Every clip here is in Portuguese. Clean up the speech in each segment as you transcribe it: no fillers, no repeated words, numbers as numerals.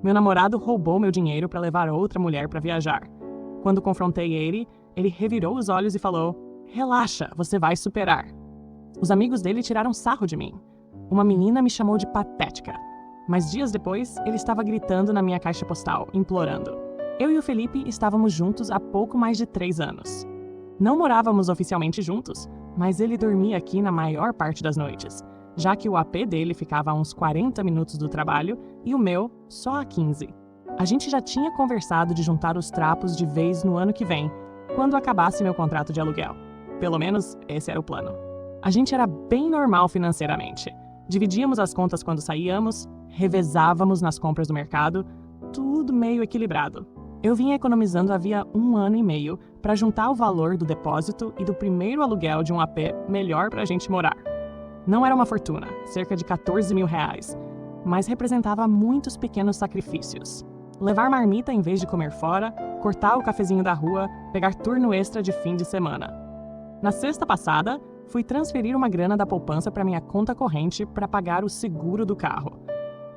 Meu namorado roubou meu dinheiro para levar outra mulher para viajar. Quando confrontei ele revirou os olhos e falou: "Relaxa, você vai superar." Os amigos dele tiraram sarro de mim. Uma menina me chamou de patética. Mas dias depois, ele estava gritando na minha caixa postal, implorando. Eu e o Felipe estávamos juntos há pouco mais de 3 anos. Não morávamos oficialmente juntos, mas ele dormia aqui na maior parte das noites, já que o AP dele ficava a uns 40 minutos do trabalho e o meu só a 15. A gente já tinha conversado de juntar os trapos de vez no ano que vem, quando acabasse meu contrato de aluguel. Pelo menos, esse era o plano. A gente era bem normal financeiramente. Dividíamos as contas quando saíamos, revezávamos nas compras do mercado, tudo meio equilibrado. Eu vinha economizando havia 1 ano e meio para juntar o valor do depósito e do primeiro aluguel de um AP melhor para a gente morar. Não era uma fortuna, cerca de 14 mil reais, mas representava muitos pequenos sacrifícios. Levar marmita em vez de comer fora, cortar o cafezinho da rua, pegar turno extra de fim de semana. Na sexta passada, fui transferir uma grana da poupança para minha conta corrente para pagar o seguro do carro.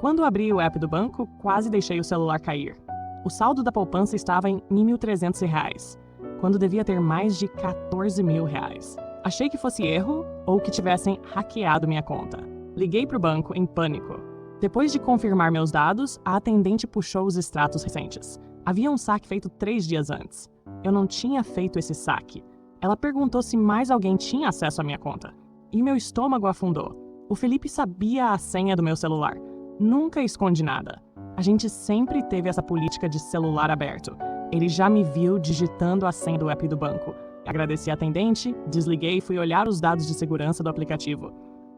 Quando abri o app do banco, quase deixei o celular cair. O saldo da poupança estava em R$ 1.300, quando devia ter mais de 14 mil reais. Achei que fosse erro ou que tivessem hackeado minha conta. Liguei para o banco em pânico. Depois de confirmar meus dados, a atendente puxou os extratos recentes. Havia um saque feito 3 dias antes. Eu não tinha feito esse saque. Ela perguntou se mais alguém tinha acesso à minha conta. E meu estômago afundou. O Felipe sabia a senha do meu celular. Nunca escondi nada. A gente sempre teve essa política de celular aberto. Ele já me viu digitando a senha do app do banco. Agradeci a atendente, desliguei e fui olhar os dados de segurança do aplicativo.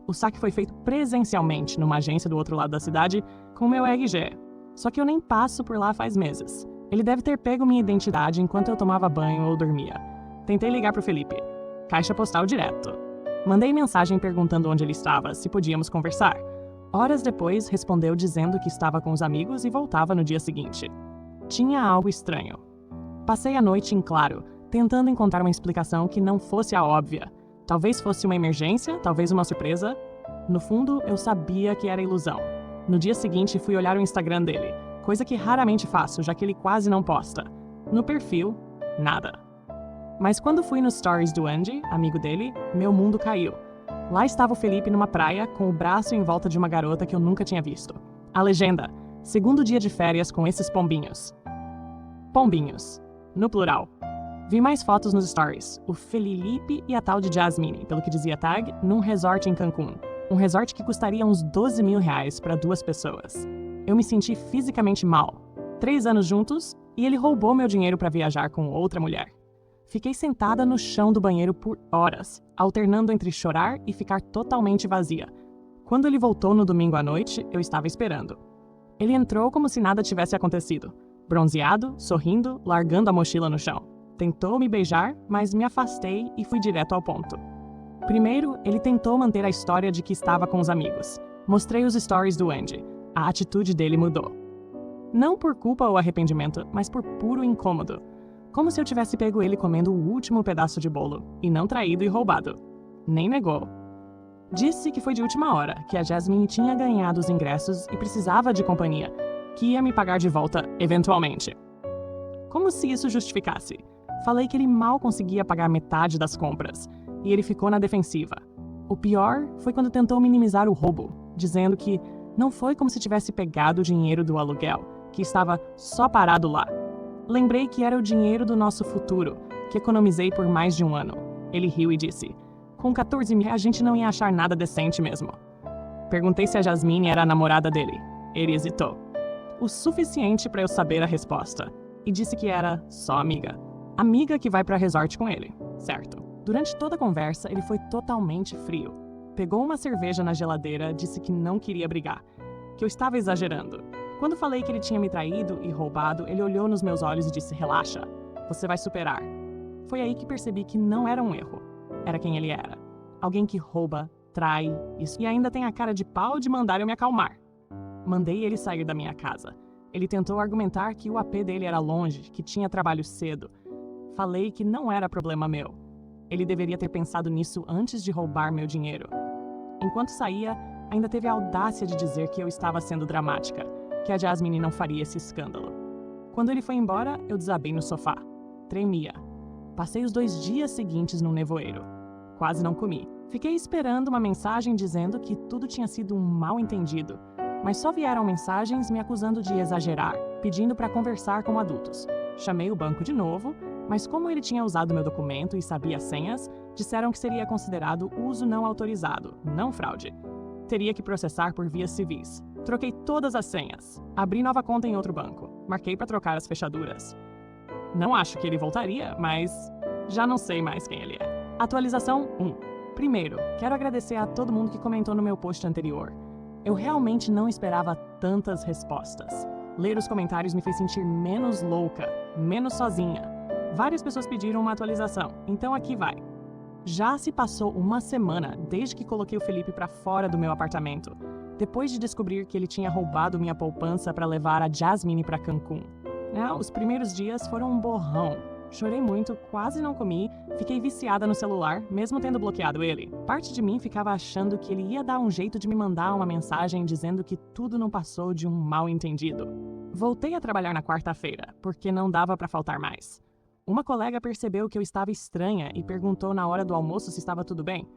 O saque foi feito presencialmente numa agência do outro lado da cidade com meu RG. Só que eu nem passo por lá faz meses. Ele deve ter pego minha identidade enquanto eu tomava banho ou dormia. Tentei ligar pro Felipe. Caixa postal direto. Mandei mensagem perguntando onde ele estava, se podíamos conversar. Horas depois, respondeu dizendo que estava com os amigos e voltava no dia seguinte. Tinha algo estranho. Passei a noite em claro, tentando encontrar uma explicação que não fosse a óbvia. Talvez fosse uma emergência, talvez uma surpresa. No fundo, eu sabia que era ilusão. No dia seguinte, fui olhar o Instagram dele, coisa que raramente faço, já que ele quase não posta. No perfil, nada. Mas quando fui nos stories do Andy, amigo dele, meu mundo caiu. Lá estava o Felipe numa praia, com o braço em volta de uma garota que eu nunca tinha visto. A legenda: segundo dia de férias com esses pombinhos. Pombinhos. No plural. Vi mais fotos nos stories. O Felipe e a tal de Jasmine, pelo que dizia a tag, num resort em Cancún. Um resort que custaria uns 12 mil reais para 2 pessoas. Eu me senti fisicamente mal. 3 anos juntos, e ele roubou meu dinheiro para viajar com outra mulher. Fiquei sentada no chão do banheiro por horas, alternando entre chorar e ficar totalmente vazia. Quando ele voltou no domingo à noite, eu estava esperando. Ele entrou como se nada tivesse acontecido. Bronzeado, sorrindo, largando a mochila no chão. Tentou me beijar, mas me afastei e fui direto ao ponto. Primeiro, ele tentou manter a história de que estava com os amigos. Mostrei os stories do Andy. A atitude dele mudou. Não por culpa ou arrependimento, mas por puro incômodo. Como se eu tivesse pego ele comendo o último pedaço de bolo, e não traído e roubado. Nem negou. Disse que foi de última hora, que a Jasmine tinha ganhado os ingressos e precisava de companhia, que ia me pagar de volta, eventualmente. Como se isso justificasse. Falei que ele mal conseguia pagar metade das compras, e ele ficou na defensiva. O pior foi quando tentou minimizar o roubo, dizendo que não foi como se tivesse pegado o dinheiro do aluguel, que estava só parado lá. Lembrei que era o dinheiro do nosso futuro, que economizei por mais de 1 ano. Ele riu e disse: com 14 mil a gente não ia achar nada decente mesmo. Perguntei se a Jasmine era a namorada dele. Ele hesitou. O suficiente para eu saber a resposta. E disse que era só amiga. Amiga que vai para resort com ele, certo. Durante toda a conversa, ele foi totalmente frio. Pegou uma cerveja na geladeira, disse que não queria brigar, que eu estava exagerando. Quando falei que ele tinha me traído e roubado, ele olhou nos meus olhos e disse: relaxa, você vai superar. Foi aí que percebi que não era um erro. Era quem ele era. Alguém que rouba, trai, e ainda tem a cara de pau de mandar eu me acalmar. Mandei ele sair da minha casa. Ele tentou argumentar que o AP dele era longe, que tinha trabalho cedo. Falei que não era problema meu. Ele deveria ter pensado nisso antes de roubar meu dinheiro. Enquanto saía, ainda teve a audácia de dizer que eu estava sendo dramática. que a Jasmine não faria esse escândalo. Quando ele foi embora, eu desabei no sofá. Tremia. Passei os 2 dias seguintes no nevoeiro. Quase não comi. Fiquei esperando uma mensagem dizendo que tudo tinha sido um mal-entendido, mas só vieram mensagens me acusando de exagerar, pedindo para conversar como adultos. Chamei o banco de novo, mas como ele tinha usado meu documento e sabia as senhas, disseram que seria considerado uso não autorizado, não fraude. Teria que processar por vias civis. Troquei todas as senhas. Abri nova conta em outro banco. Marquei para trocar as fechaduras. Não acho que ele voltaria, mas já não sei mais quem ele é. Atualização 1. Primeiro, quero agradecer a todo mundo que comentou no meu post anterior. Eu realmente não esperava tantas respostas. Ler os comentários me fez sentir menos louca, menos sozinha. Várias pessoas pediram uma atualização, então aqui vai. Já se passou uma semana desde que coloquei o Felipe para fora do meu apartamento, depois de descobrir que ele tinha roubado minha poupança para levar a Jasmine para Cancún. Os primeiros dias foram um borrão. Chorei muito, quase não comi, fiquei viciada no celular, mesmo tendo bloqueado ele. Parte de mim ficava achando que ele ia dar um jeito de me mandar uma mensagem dizendo que tudo não passou de um mal-entendido. Voltei a trabalhar na quarta-feira, porque não dava para faltar mais. Uma colega percebeu que eu estava estranha e perguntou na hora do almoço se estava tudo bem.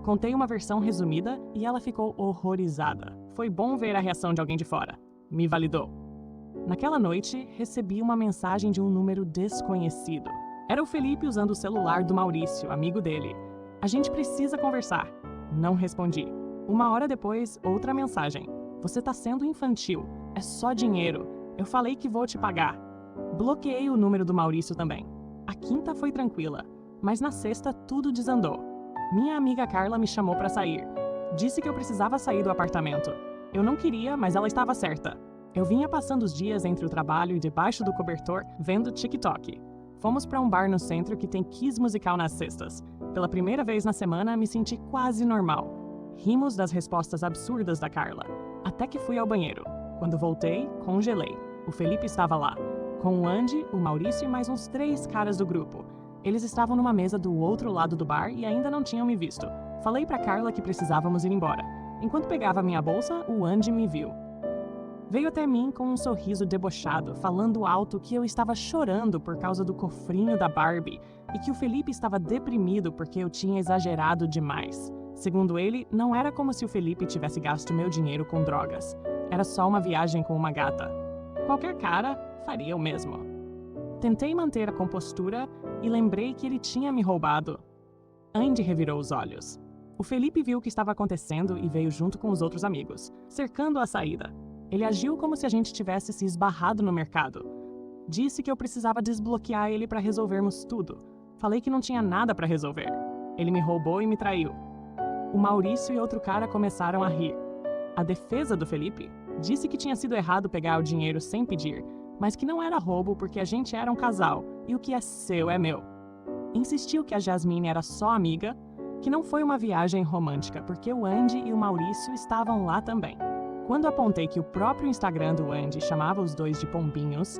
Contei uma versão resumida e ela ficou horrorizada. Foi bom ver a reação de alguém de fora. Me validou. Naquela noite, recebi uma mensagem de um número desconhecido. Era o Felipe usando o celular do Maurício, amigo dele. A gente precisa conversar. Não respondi. 1 hora depois, outra mensagem. Você tá sendo infantil. É só dinheiro. Eu falei que vou te pagar. Bloqueei o número do Maurício também. A quinta foi tranquila, mas na sexta tudo desandou. Minha amiga Carla me chamou para sair. Disse que eu precisava sair do apartamento. Eu não queria, mas ela estava certa. Eu vinha passando os dias entre o trabalho e debaixo do cobertor, vendo TikTok. Fomos para um bar no centro que tem quiz musical nas sextas. Pela primeira vez na semana, me senti quase normal. Rimos das respostas absurdas da Carla. Até que fui ao banheiro. Quando voltei, congelei. O Felipe estava lá, com o Andy, o Maurício e mais uns 3 caras do grupo. Eles estavam numa mesa do outro lado do bar e ainda não tinham me visto. Falei para Carla que precisávamos ir embora. Enquanto pegava minha bolsa, o Andy me viu. Veio até mim com um sorriso debochado, falando alto que eu estava chorando por causa do cofrinho da Barbie e que o Felipe estava deprimido porque eu tinha exagerado demais. Segundo ele, não era como se o Felipe tivesse gasto meu dinheiro com drogas. Era só uma viagem com uma gata. Qualquer cara faria o mesmo. Tentei manter a compostura e lembrei que ele tinha me roubado. Andy revirou os olhos. O Felipe viu o que estava acontecendo e veio junto com os outros amigos, cercando a saída. Ele agiu como se a gente tivesse se esbarrado no mercado. Disse que eu precisava desbloquear ele para resolvermos tudo. Falei que não tinha nada para resolver. Ele me roubou e me traiu. O Maurício e outro cara começaram a rir. A defesa do Felipe disse que tinha sido errado pegar o dinheiro sem pedir, mas que não era roubo porque a gente era um casal e o que é seu é meu. Insistiu que a Jasmine era só amiga, que não foi uma viagem romântica porque o Andy e o Maurício estavam lá também. Quando apontei que o próprio Instagram do Andy chamava os dois de pombinhos,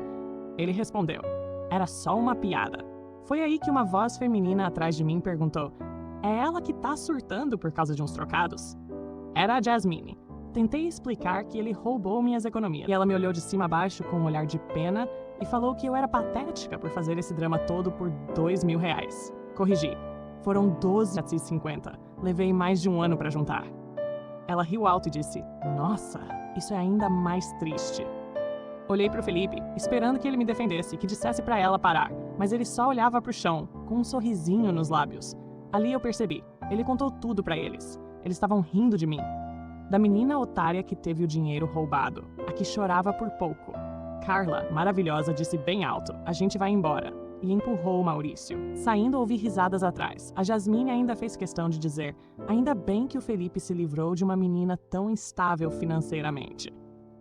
ele respondeu: era só uma piada. Foi aí que uma voz feminina atrás de mim perguntou: é ela que tá surtando por causa de uns trocados? Era a Jasmine. Tentei explicar que ele roubou minhas economias. E ela me olhou de cima a baixo com um olhar de pena e falou que eu era patética por fazer esse drama todo por R$2.000. Corrigi. Foram 12,50. Levei mais de 1 ano para juntar. Ela riu alto e disse: nossa, isso é ainda mais triste. Olhei para o Felipe, esperando que ele me defendesse, que dissesse para ela parar, mas ele só olhava para o chão, com um sorrisinho nos lábios. Ali eu percebi, ele contou tudo para eles. Eles estavam rindo de mim. Da menina otária que teve o dinheiro roubado, a que chorava por pouco. Carla, maravilhosa, disse bem alto: a gente vai embora. E empurrou o Maurício. Saindo, ouvi risadas atrás. A Jasmine ainda fez questão de dizer: ainda bem que o Felipe se livrou de uma menina tão instável financeiramente.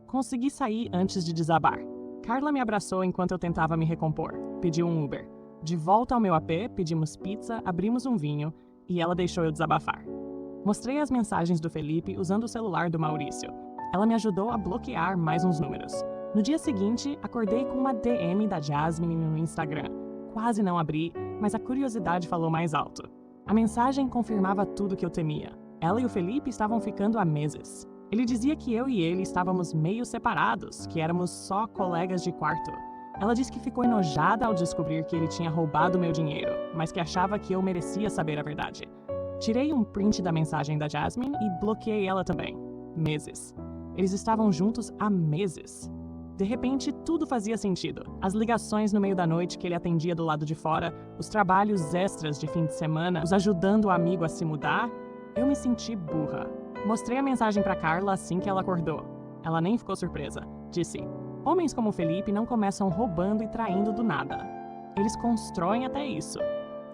Consegui sair antes de desabar. Carla me abraçou enquanto eu tentava me recompor. Pediu um Uber. De volta ao meu AP, pedimos pizza, abrimos um vinho e ela deixou eu desabafar. Mostrei as mensagens do Felipe usando o celular do Maurício. Ela me ajudou a bloquear mais uns números. No dia seguinte, acordei com uma DM da Jasmine no Instagram. Quase não abri, mas a curiosidade falou mais alto. A mensagem confirmava tudo que eu temia. Ela e o Felipe estavam ficando há meses. Ele dizia que eu e ele estávamos meio separados, que éramos só colegas de quarto. Ela disse que ficou enojada ao descobrir que ele tinha roubado meu dinheiro, mas que achava que eu merecia saber a verdade. Tirei um print da mensagem da Jasmine e bloqueei ela também. Meses. Eles estavam juntos há meses. De repente, tudo fazia sentido. As ligações no meio da noite que ele atendia do lado de fora, os trabalhos extras de fim de semana, os ajudando o amigo a se mudar. Eu me senti burra. Mostrei a mensagem para Carla assim que ela acordou. Ela nem ficou surpresa. Disse: homens como Felipe não começam roubando e traindo do nada. Eles constroem até isso.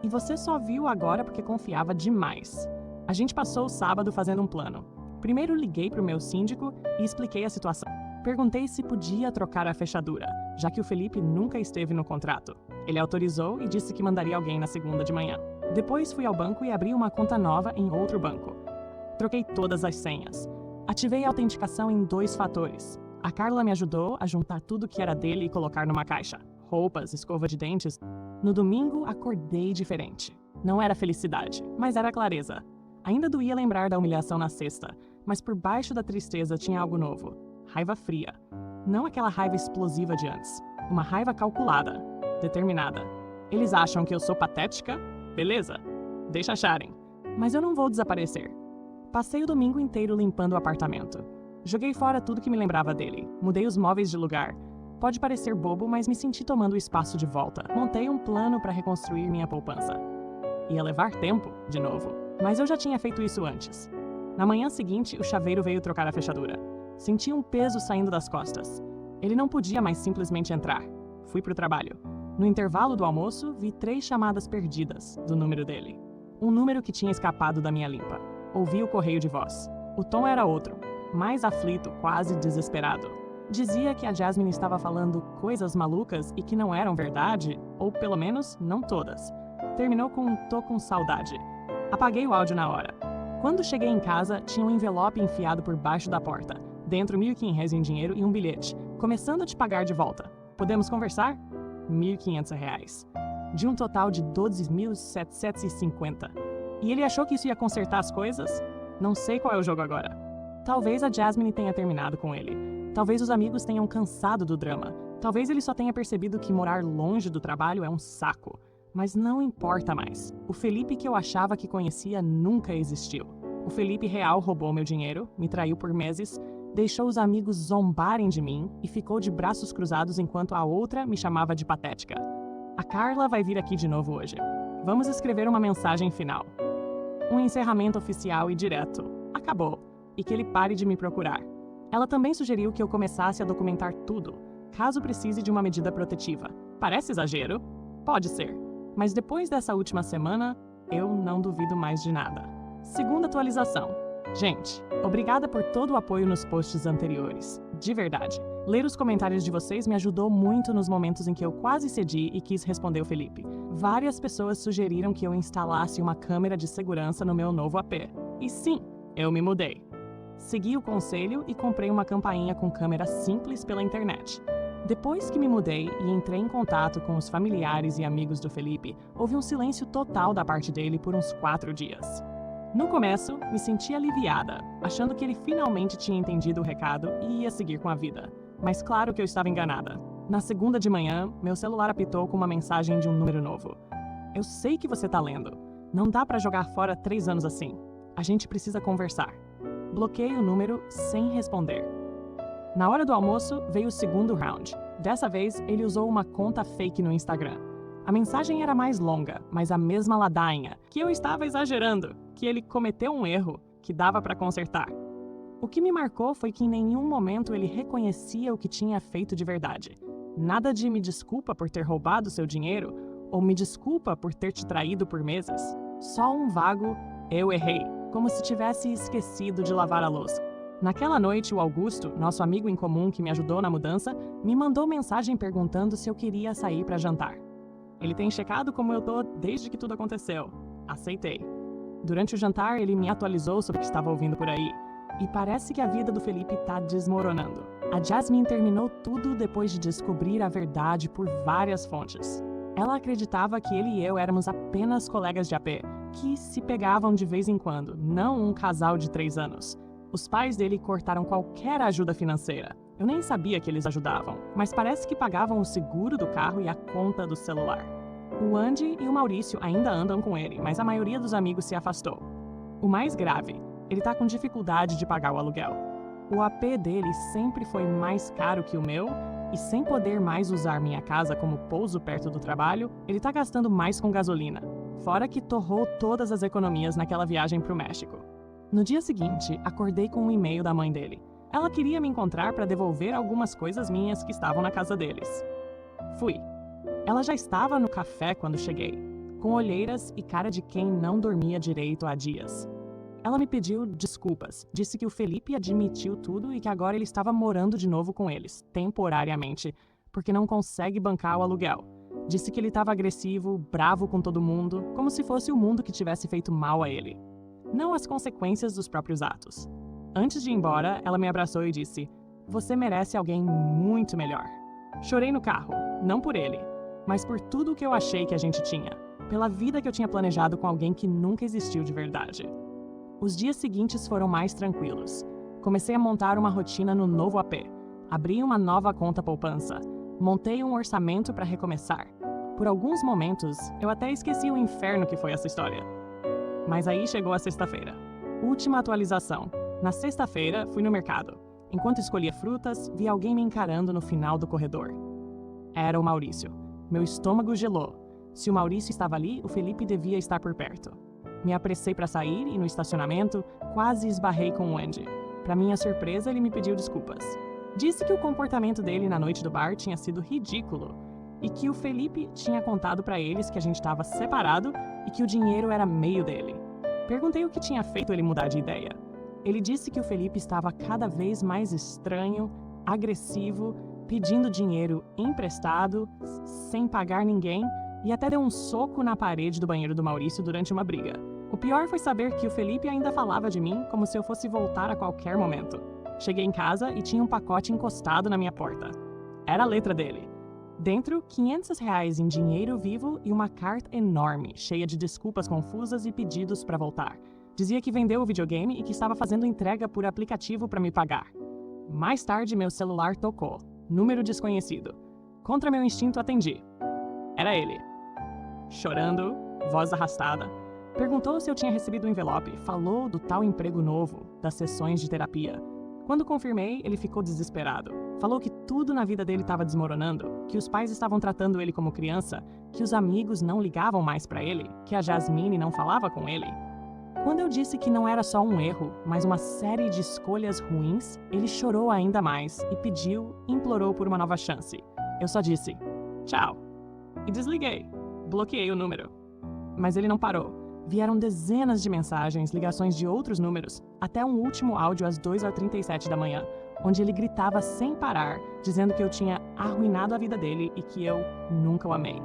E você só viu agora porque confiava demais. A gente passou o sábado fazendo um plano. Primeiro liguei para o meu síndico e expliquei a situação. Perguntei se podia trocar a fechadura, já que o Felipe nunca esteve no contrato. Ele autorizou e disse que mandaria alguém na segunda de manhã. Depois fui ao banco e abri uma conta nova em outro banco. Troquei todas as senhas. Ativei a autenticação em 2 fatores. A Carla me ajudou a juntar tudo que era dele e colocar numa caixa. Roupas, escova de dentes. No domingo, acordei diferente. Não era felicidade, mas era clareza. Ainda doía lembrar da humilhação na sexta, mas por baixo da tristeza tinha algo novo. Raiva fria. Não aquela raiva explosiva de antes. Uma raiva calculada, determinada. Eles acham que eu sou patética? Beleza. Deixa acharem. Mas eu não vou desaparecer. Passei o domingo inteiro limpando o apartamento. Joguei fora tudo que me lembrava dele. Mudei os móveis de lugar. Pode parecer bobo, mas me senti tomando o espaço de volta. Montei um plano para reconstruir minha poupança. Ia levar tempo, de novo, mas eu já tinha feito isso antes. Na manhã seguinte, o chaveiro veio trocar a fechadura. Senti um peso saindo das costas. Ele não podia mais simplesmente entrar. Fui pro trabalho. No intervalo do almoço, vi 3 chamadas perdidas do número dele. Um número que tinha escapado da minha limpa. Ouvi o correio de voz. O tom era outro, mais aflito, quase desesperado. Dizia que a Jasmine estava falando coisas malucas e que não eram verdade, ou pelo menos não todas. Terminou com "tô com saudade". Apaguei o áudio na hora. Quando cheguei em casa, tinha um envelope enfiado por baixo da porta. Dentro, R$ 1.500 em dinheiro e um bilhete. Começando a te pagar de volta. Podemos conversar? R$ 1.500. De um total de 12.750. E ele achou que isso ia consertar as coisas? Não sei qual é o jogo agora. Talvez a Jasmine tenha terminado com ele. Talvez os amigos tenham cansado do drama. Talvez ele só tenha percebido que morar longe do trabalho é um saco. Mas não importa mais. O Felipe que eu achava que conhecia nunca existiu. O Felipe real roubou meu dinheiro, me traiu por meses, deixou os amigos zombarem de mim e ficou de braços cruzados enquanto a outra me chamava de patética. A Carla vai vir aqui de novo hoje. Vamos escrever uma mensagem final. Um encerramento oficial e direto. Acabou. E que ele pare de me procurar. Ela também sugeriu que eu começasse a documentar tudo, caso precise de uma medida protetiva. Parece exagero? Pode ser. Mas depois dessa última semana, eu não duvido mais de nada. Segunda atualização. Gente, obrigada por todo o apoio nos posts anteriores. De verdade. Ler os comentários de vocês me ajudou muito nos momentos em que eu quase cedi e quis responder o Felipe. Várias pessoas sugeriram que eu instalasse uma câmera de segurança no meu novo AP. E sim, eu me mudei. Segui o conselho e comprei uma campainha com câmera simples pela internet. Depois que me mudei e entrei em contato com os familiares e amigos do Felipe, houve um silêncio total da parte dele por uns 4 dias. No começo, me senti aliviada, achando que ele finalmente tinha entendido o recado e ia seguir com a vida. Mas claro que eu estava enganada. Na segunda de manhã, meu celular apitou com uma mensagem de um número novo. Eu sei que você tá lendo. Não dá pra jogar fora 3 anos assim. A gente precisa conversar. Bloqueei o número sem responder. Na hora do almoço, veio o segundo round. Dessa vez, ele usou uma conta fake no Instagram. A mensagem era mais longa, mas a mesma ladainha, que eu estava exagerando, que ele cometeu um erro, que dava para consertar. O que me marcou foi que em nenhum momento ele reconhecia o que tinha feito de verdade. Nada de me desculpa por ter roubado seu dinheiro, ou me desculpa por ter te traído por meses. Só um vago "eu errei", como se tivesse esquecido de lavar a louça. Naquela noite, o Augusto, nosso amigo em comum que me ajudou na mudança, me mandou mensagem perguntando se eu queria sair para jantar. Ele tem checado como eu tô desde que tudo aconteceu. Aceitei. Durante o jantar, ele me atualizou sobre o que estava ouvindo por aí. E parece que a vida do Felipe tá desmoronando. A Jasmine terminou tudo depois de descobrir a verdade por várias fontes. Ela acreditava que ele e eu éramos apenas colegas de AP, que se pegavam de vez em quando, não um casal de 3 anos. Os pais dele cortaram qualquer ajuda financeira. Eu nem sabia que eles ajudavam, mas parece que pagavam o seguro do carro e a conta do celular. O Andy e o Maurício ainda andam com ele, mas a maioria dos amigos se afastou. O mais grave, ele tá com dificuldade de pagar o aluguel. O AP dele sempre foi mais caro que o meu, e sem poder mais usar minha casa como pouso perto do trabalho, ele tá gastando mais com gasolina, fora que torrou todas as economias naquela viagem pro México. No dia seguinte, acordei com um e-mail da mãe dele. Ela queria me encontrar para devolver algumas coisas minhas que estavam na casa deles. Fui. Ela já estava no café quando cheguei, com olheiras e cara de quem não dormia direito há dias. Ela me pediu desculpas, disse que o Felipe admitiu tudo e que agora ele estava morando de novo com eles, temporariamente, porque não consegue bancar o aluguel. Disse que ele estava agressivo, bravo com todo mundo, como se fosse o mundo que tivesse feito mal a ele. Não as consequências dos próprios atos. Antes de ir embora, ela me abraçou e disse: "Você merece alguém muito melhor." Chorei no carro, não por ele, mas por tudo o que eu achei que a gente tinha, pela vida que eu tinha planejado com alguém que nunca existiu de verdade. Os dias seguintes foram mais tranquilos. Comecei a montar uma rotina no novo AP. Abri uma nova conta poupança. Montei um orçamento para recomeçar. Por alguns momentos, eu até esqueci o inferno que foi essa história. Mas aí chegou a sexta-feira. Última atualização. Na sexta-feira, fui no mercado. Enquanto escolhia frutas, vi alguém me encarando no final do corredor. Era o Maurício. Meu estômago gelou. Se o Maurício estava ali, o Felipe devia estar por perto. Me apressei para sair e, no estacionamento, quase esbarrei com o Andy. Para minha surpresa, ele me pediu desculpas. Disse que o comportamento dele na noite do bar tinha sido ridículo e que o Felipe tinha contado para eles que a gente estava separado e que o dinheiro era meio dele. Perguntei o que tinha feito ele mudar de ideia. Ele disse que o Felipe estava cada vez mais estranho, agressivo, pedindo dinheiro emprestado, sem pagar ninguém, e até deu um soco na parede do banheiro do Maurício durante uma briga. O pior foi saber que o Felipe ainda falava de mim como se eu fosse voltar a qualquer momento. Cheguei em casa e tinha um pacote encostado na minha porta. Era a letra dele. Dentro, R$ 500 em dinheiro vivo e uma carta enorme, cheia de desculpas confusas e pedidos para voltar. Dizia que vendeu o videogame e que estava fazendo entrega por aplicativo para me pagar. Mais tarde, meu celular tocou. Número desconhecido. Contra meu instinto, atendi. Era ele. Chorando, voz arrastada. Perguntou se eu tinha recebido o envelope, falou do tal emprego novo, das sessões de terapia. Quando confirmei, ele ficou desesperado. Falou que tudo na vida dele estava desmoronando, que os pais estavam tratando ele como criança, que os amigos não ligavam mais para ele, que a Jasmine não falava com ele. Quando eu disse que não era só um erro, mas uma série de escolhas ruins, ele chorou ainda mais e pediu, implorou por uma nova chance. Eu só disse, tchau, e desliguei. Bloqueei o número. Mas ele não parou. Vieram dezenas de mensagens, ligações de outros números, até um último áudio às 2h37 da manhã, onde ele gritava sem parar, dizendo que eu tinha arruinado a vida dele e que eu nunca o amei.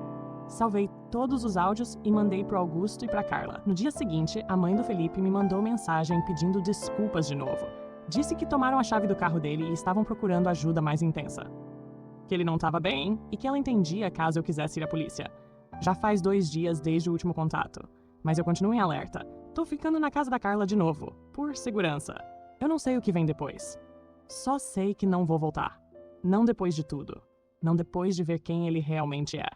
Salvei todos os áudios e mandei pro Augusto e pra Carla. No dia seguinte, a mãe do Felipe me mandou mensagem pedindo desculpas de novo. Disse que tomaram a chave do carro dele e estavam procurando ajuda mais intensa. Que ele não estava bem e que ela entendia caso eu quisesse ir à polícia. Já faz 2 dias desde o último contato. Mas eu continuo em alerta. Tô ficando na casa da Carla de novo, por segurança. Eu não sei o que vem depois. Só sei que não vou voltar. Não depois de tudo. Não depois de ver quem ele realmente é.